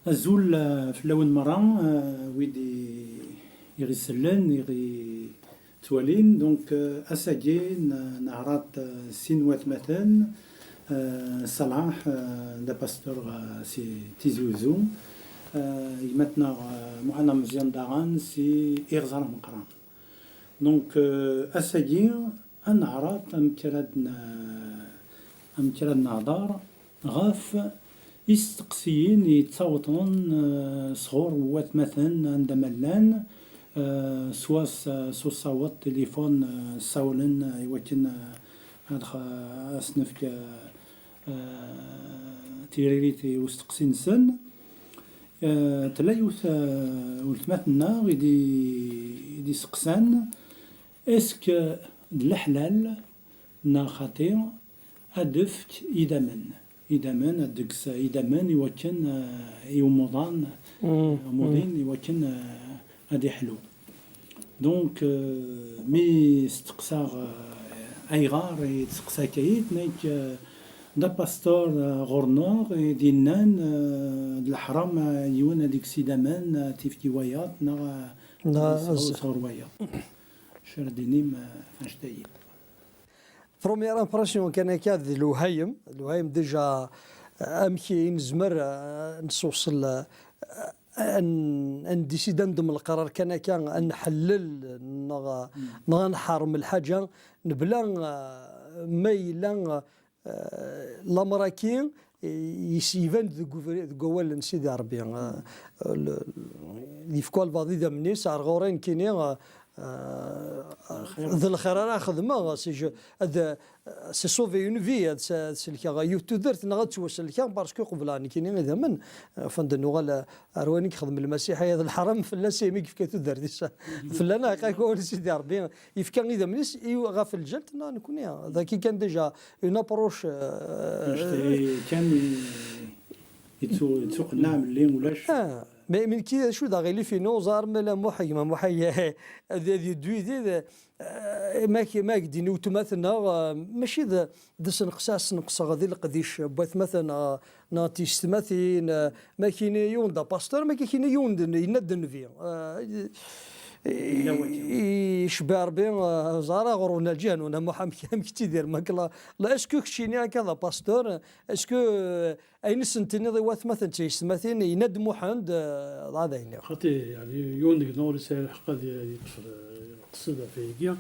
azul flawen mara widi يغسلن توالين دونك اساجي نعرض سينوات مثلا صلاح دا باستور سي تيزوزو يمتنا معنا مزيان داغان سي إغزار مقران دونك اساجي نعرض امتراد نعذار غاف يستقسيين يتصوتون صغور وات مثلا عندما لان سوا صوت تليفون ساولن يوكن أصنفك تيريريتي وستقسين سن تلايوث ولتماتنا يدي سقسان اسك الحلال نا خطير أدفت إدمن الدكس إدمن يوكن يومضان مضين يوكن هادي حلو دونك مي استقصاغ أيغار يتسقسا كايت نايك دا باستور غورنور دينان الحرام يون هاديك سيدامان تيفكي وياط نا صور وياط شردينيم فاشتايب بروميير امبرسيون كان كاد الوهيم ديجا امكي نزمر نوصل ان ديسيدا ندم القرار كان نحلل نحرم الحاجه نبلا ما الا الامريكيين يسيفان ذو سيدي ربي يفكوا البعض ذا منيس غورين كيني ذا الخير راه خدمه سي هذا سي سوفي اون في هذا سلكا يوتو درت نغا توصل لك باسكو قبلاني كاين هذا من فندنو غال ارواني خدم المسيحيه هذا الحرم فلا سيمي كيف كتدرت فلا انا كاكو سيدي ربي يفكا اذا منيس غا في الجلد نكون هذا كي كان ديجا اون ابروش كان يتسوق النعم اللي ولاش من كي شو دا غيلي في نوزار ملا محي هذه دوي ما ديني وتمثلنا ماشي ذا نقص غادي القديش بغيت مثلا ناتي ستماثين ما كاين يون دا باستور ما كاين يون يندن فيه يشبع ربي زارا غرونا الجهن ونا محمد كم كتير ما لا اسكو كشيني كذا باستور اسكو اين سنتيني ضوات مثلا تيسمثين يندموا حند هذا هنا خاطي يعني يوندك نور سير حق يقصر قصده في كيا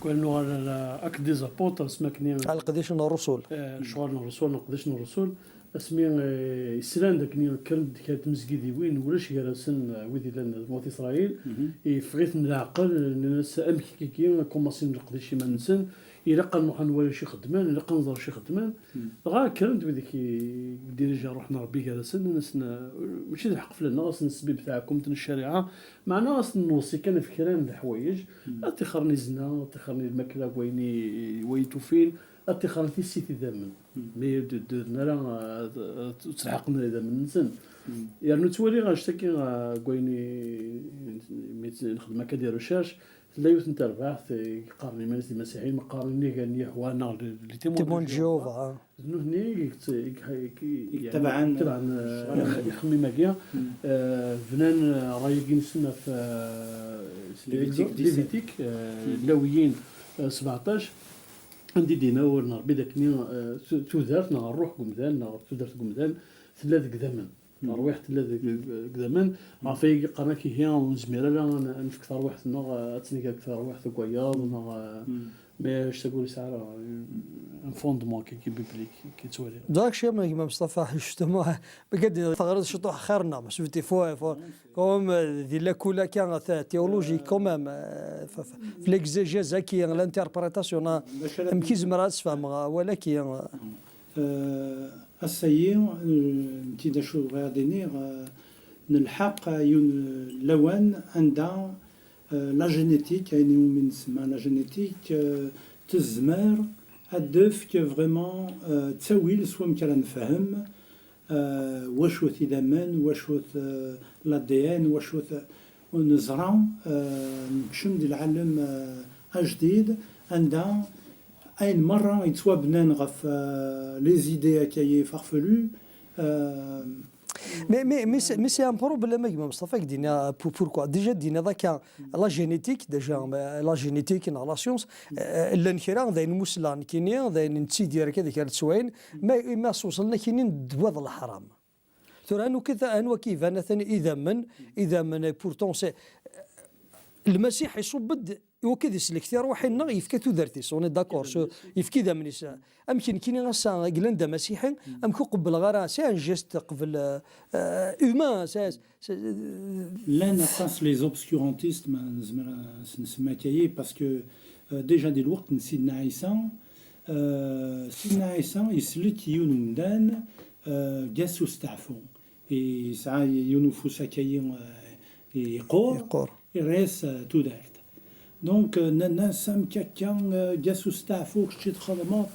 كانوا على اكدي زابوت سمكني على قديش الرسول شغل الرسول نقديش الرسول اسمي السلام داك كانت مسجدي وين ولاش جالسين ويدي لان موت اسرائيل يفغيت من العقل الناس امكي كي كوماسين نقديش ما نسن الا قال نروح نولي شي خدمان الا قال نزور شي خدمان غا كانت بديك ديجا رحنا ربي جالسين الناس ماشي الحق في الناس السبب تاعكم تن الشريعه مع ناس نوصي كان في كلام الحوايج تخرني زنا تخرني الماكله وينتو فين اتخرنتي السيتي دامن مي درنا تلحقنا اذا من نسن يعني نتولي غنشتكي كويني نخدم هكا ديال ريشيرش لا يوث نتا رباح يقارني مانيس المسيحيين مقارني كان يحوانا اللي تيمون جيوفا هني تبعا يخمي ماكيا فنان رايقين سنه في ليفيتيك لاويين 17 عندي دينا ورنا ربي داكني تودرت نروح قمدان تودرت قمدان ثلاث قدامن نروح ثلاث قدامن عافاك قرنا كي هي ونزميره لا نفكر واحد نغ تنيك اكثر واحد كوياض باش تقول ساعه ان فوندمون كي بيبليك كي تولي داك الشيء ما مصطفى حشتما بقد ثغرت شطوح خيرنا ما شفتي فوا كوم دي لا كولا كان تيولوجي كومام في ليكزيجيز كي لانتربريتاسيون يمكن زمرات فهم ولكن السيء انت دا شو غاديني نلحق لوان عندها لا جينيتيك يعني من اسمها لا جينيتيك تزمر هدف كي فريمون تساوي سوا مكان نفهم واش وث دمان واش وث لا دي ان واش وث ونزرع نكشم ديال العالم جديد عندها اين مره يتوا بنان غف لي زيدي كاي فارفلو Mais c'est un problème, Mustafa, qui dit pourquoi. Déjà, dit la génétique, la génétique dans la science, l'enquête d'un musulman qui n'est d'un tsidir كذا سوين ما وصلنا كاينين دواد الحرام. ترى انه كذا انه كيف انا ثاني اذا من بورتون سي المسيح يصبد وكذا سلكتي روحنا يفكتو درتي سوني داكور يفكي ذا من امكن كاين غاسا قلندا مسيحي امكن قبل غير سي ان جيست قبل اومان لا نقص لي زوبسكورانتيست ما زعما نسمى كايي باسكو ديجا ديال الوقت سيدنا عيسى سيدنا عيسى يسلك يونمدان جاسوس تعفو يسعى يونفوسا كاين يقور يريس تودارت دونك الناس كاكا جاسوس تعفو كشي خدمات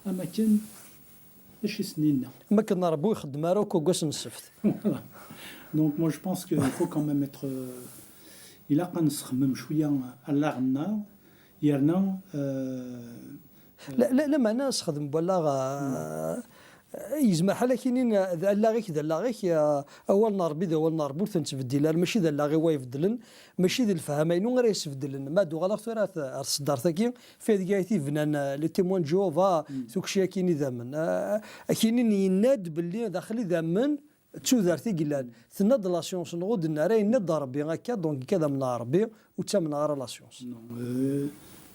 اماكن اش سنينا ما كنا ربو يخدم ماروكو قاس نصفت دونك مو جو بونس كو il faut quand même être الا قنسخمم شويه على غنا يرنا لا ما ناس خدم بلاغ يسمح لك كاينين ذا غيك اول نهار بيد اول نهار بوث نتبدل ماشي ذا لاغي واي يفدلن ماشي ذا الفهمين غير يسفدلن ما دو غلط راه الصدار ثاكي في دقايتي فنان لي تيمون جوفا ثوكشي كاين ذمن كاينين يناد باللي داخلي ذمن تشوذرتي قلان تناد لا سيونس نغود النار يناد ربي هكا دونك كذا من ربي وتا من لا سيونس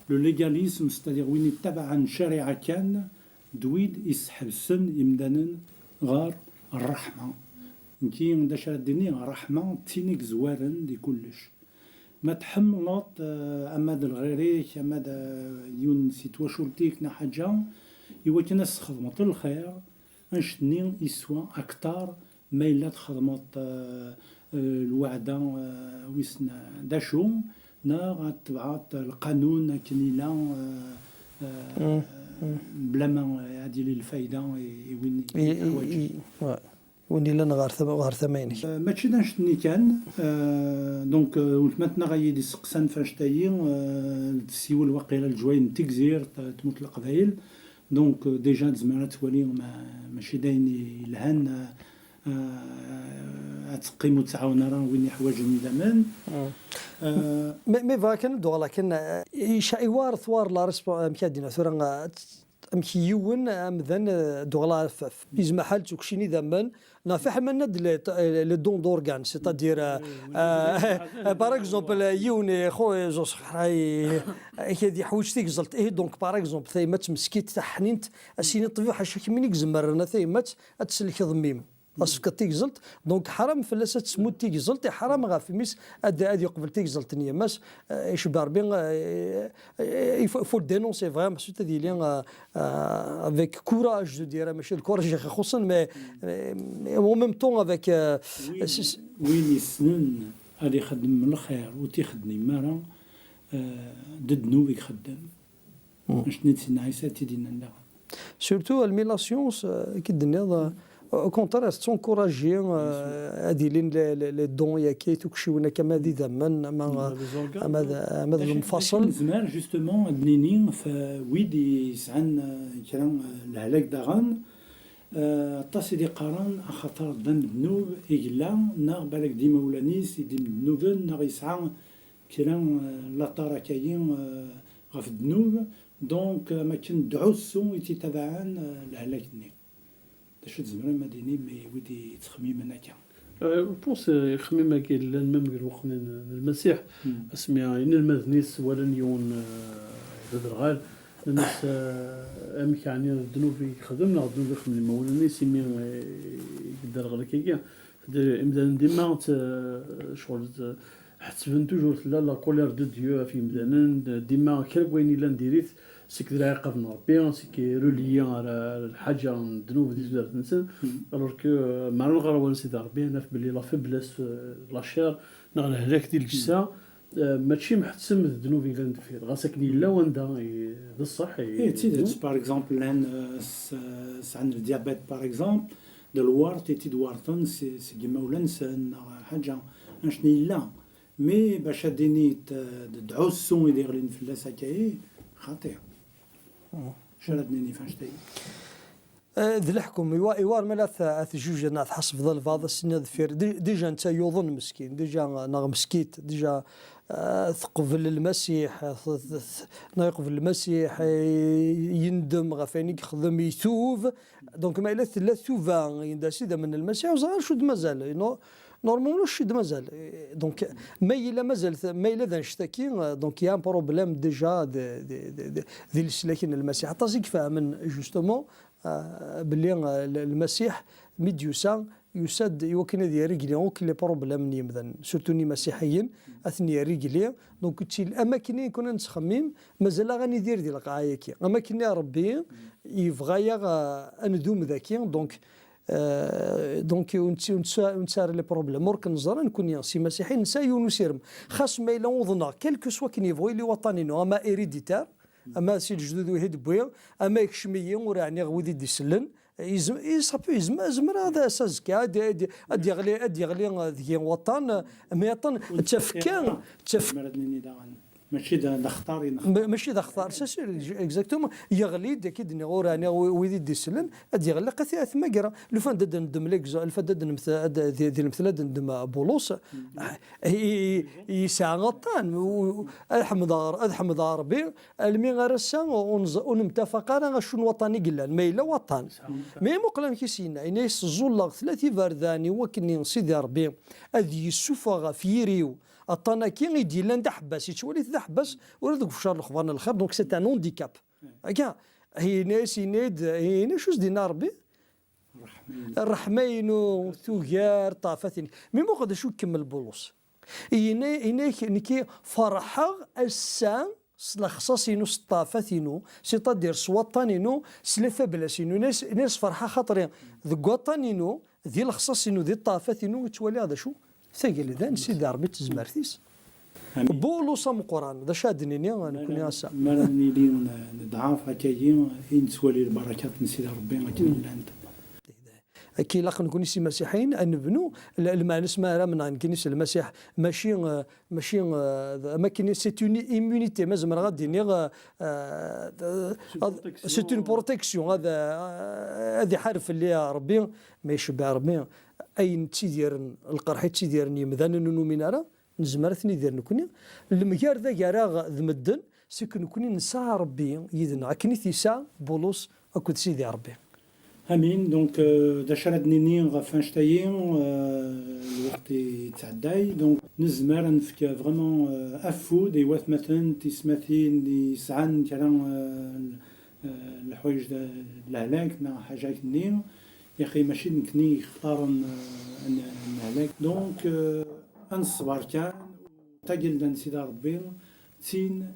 لو ليغاليزم ستادير وين يتبع شريعه كان دويد يسحبسن يمدانن غار الرحمه كي نداش الدنيا رحمه تينيك زوارن دي كلش ما تحملط اما الغريريك اما يون سيتواشولتيك نا حاجه يوكنا ناس خدمت الخير انشني يسوى اكثر ما الا تخدمت الوعده ويسنا داشو نا تبعات القانون كنيلا بلا ما يعدي لي الفايده وين وين الا غار ثمانك ماشي نشتني كان دونك ولتمتنا غايدي سقسان فاش تايين تسيول واقيلا الجوين تكزير تموت القبايل دونك ديجا زمانات توالي ماشي داين الهان تقيموا تعاون راه وين حوايج زمان مي فاكن دو لكن يشايوار ثوار لا ريسبون مكادينا ثورا مكيون مذن دوغلا بيز محل تكشيني ذمن نافح من لي دون دورغان سيتادير باغ اكزومبل يوني خويا زوج صحراي كيدي حوجتي قزلت دونك باغ اكزومبل ثيمات مسكيت تحنينت اسيني طبيعه حاشاك مني زمرنا ثيمات تسلك ضميم اصفك تيكزلت دونك حرام فلاسه تسموت تيكزلت حرام غا في ميس ادي قبل تيكزلت نيماس يشبار بين فو دينونسي فريمون سو تدي لين افيك كوراج دو دير ماشي الكوراج خصوصا مي او ميم طون افيك وين يسنن غادي يخدم من الخير وتيخدني مارا ضد نوب يخدم باش نتسنى عيسى تيدينا لا سورتو الميلاسيونس كيدني au contraire, elles sont encouragées à dire les dons et qui tout que je كما دي زمان ما المفصل زمان justement بنينين فويدي يسعن كلام الهلاك داغان تصدي قران خاطر ذنب الذنوب يقلا نا بالك ديما ولانيس يدي الذنوب نا يسعى كلام لا ترى كاين غف الذنوب دونك ما كان دعوسو يتبعان الهلاك النيل باش تزمرن مديني مي ودي تخميم هناك بونس خميمه كاين لان ميم الوقت المسيح اسمها ان المذنيس ولن يون الغال الناس امك يعني الذنوب يخدمنا الذنوب يخدم مولاني سيمي يقدر غير كيكا امدان ديما شغل حتبان توجور لا كولير دو ديو في مدانن ديما كل وين الا نديريت سيك العقاب من ربي سيك روليان على الحاجه الذنوب ديال زوار الانسان الوغ كو مع الغروان سيدي ربي نعرف بلي لا فيبلس لاشير نغ الهلاك ديال الجسا ماشي محتسم الذنوب اللي ندير غاسكني لا وندا بصح تي باغ اكزومبل لان عند الديابيت باغ اكزومبل دلوار تي دوارتن سي كيما ولانس حاجه شني لا مي باش ديني دعو السون يدير لي نفلاس هكايا خطير شردني فاش تاي ذي الحكم يوار ملاث جوج ناث حسب ظل بعض السنة ذفير ديجا انت يوظن مسكين ديجا ناغ مسكيت ديجا ثقبل المسيح نايقبل المسيح يندم غفانيك خدم يثوف دونك ما إلا ثلاث ثوفا يندسي من المسيح وزغار شد مازال نورمالمون شد مازال دونك ما إلا مازال ما إلا ذا نشتكي دونك يا بروبليم ديجا ذي السلاكين المسيح تازيك فاهم جوستومون باللي المسيح ميديوسا يسد يوكن ذي رجلي وكل لي بروبليم نيمذن سورتو ني مسيحيين اثني رجلي دونك تشي الاماكن اللي كنا نتخمم مازال غادي ندير ديال القاعه كي اماكن يا ربي يبغى اندوم ذاكي دونك ونسار لي بروبليم مورك نزرا نكون سي مسيحي نساي ونسيرم خاص ما الا وضنا كلكو سوا كنيفوي لي وطنينو اما اريديتار اما سي الجدود وهيد بويا اما يكشميين وراني غودي ديسلن يزمر هذا سازكا ادي يغلي ذي وطن ميطن تفكان ماشي دا اختار ماشي دا اختار سي اكزاكتومون يغلي كي نغوراني ويدي ديسلن ادي يغلي قثي ثماقرا لو فان دد ندم ليك الفدد ذي المثل ندم بولوس يسعى غطان احمد ربي المي غرسا ونمتفق انا شنو وطني قلان ما الا وطن مي مقلم كيسينا انيس زول ثلاثي فرداني وكني سيدي ربي اذي يسوفغ فيريو الطناكي يدي لان دحبس يتولي دحبس ورد فشار الخبرنا الخير دونك سي ان هانديكاب هكا هي ناس هي شوز دينا ربي الرحمين وثوغار طافتني مي ما قداش يكمل بولوس هناك نكي فرحه السان سلخصاصينو سطافتينو سيتادير سوطانينو سلفه بلاسينو ناس فرحه خاطرين ذ وطنينو ذي الخصاصينو ذي الطافتينو تولي هذا شو ثقل ذا سيدي ربي تزمرتيس بولوس القران ذا شادني نكون ياسا مالني لي ضعاف هكايا فين تولي البركات من سيدي ربي ما كاين كي لاق نكون سي مسيحيين نبنوا المعنى اسمها من كنيسه المسيح ماشي ما كاين سي اون ايمونيتي مازال غادي نيغ سي اون بروتيكسيون هذه حرف اللي ربي ما يشبع ربي اين تيدير القرحي تيديرني مثلا نومينارا نزمر ثني دير نكوني المكار ذا كراغ ذمدن سكن نكوني نسا ربي يدنا كنيتي سا بولوس اكو سيدي ربي امين دونك دا شردني غفانشتاين الوقت يتعداي دونك نزمر نفك فريمون افو دي واث مثلا تسمثين دي سعان كلام الحوايج الهلاك نا حاجات نيم يا اخي ماشي نكني اختار الهلاك دونك انصبر كان تاجل دان سيدي ربي تين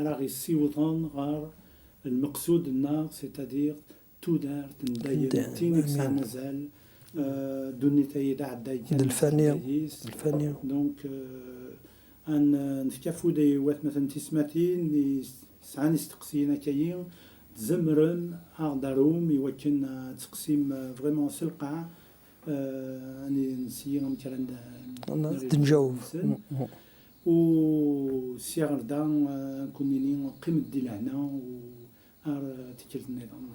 راغي السيوطان غار المقصود النار سيتادير تو دار تندايم تينك سا مازال دوني تايد عداي الفانية دونك ان نتكافو دي وات مثلا تسماتين سعاني استقسينا كاين تزمرن اغداروم يوكن تقسيم فريمون سلقع اني نسيهم مثلا تنجاوب و سيغردان كونيني قيمة دي لهنا و تكلت النظام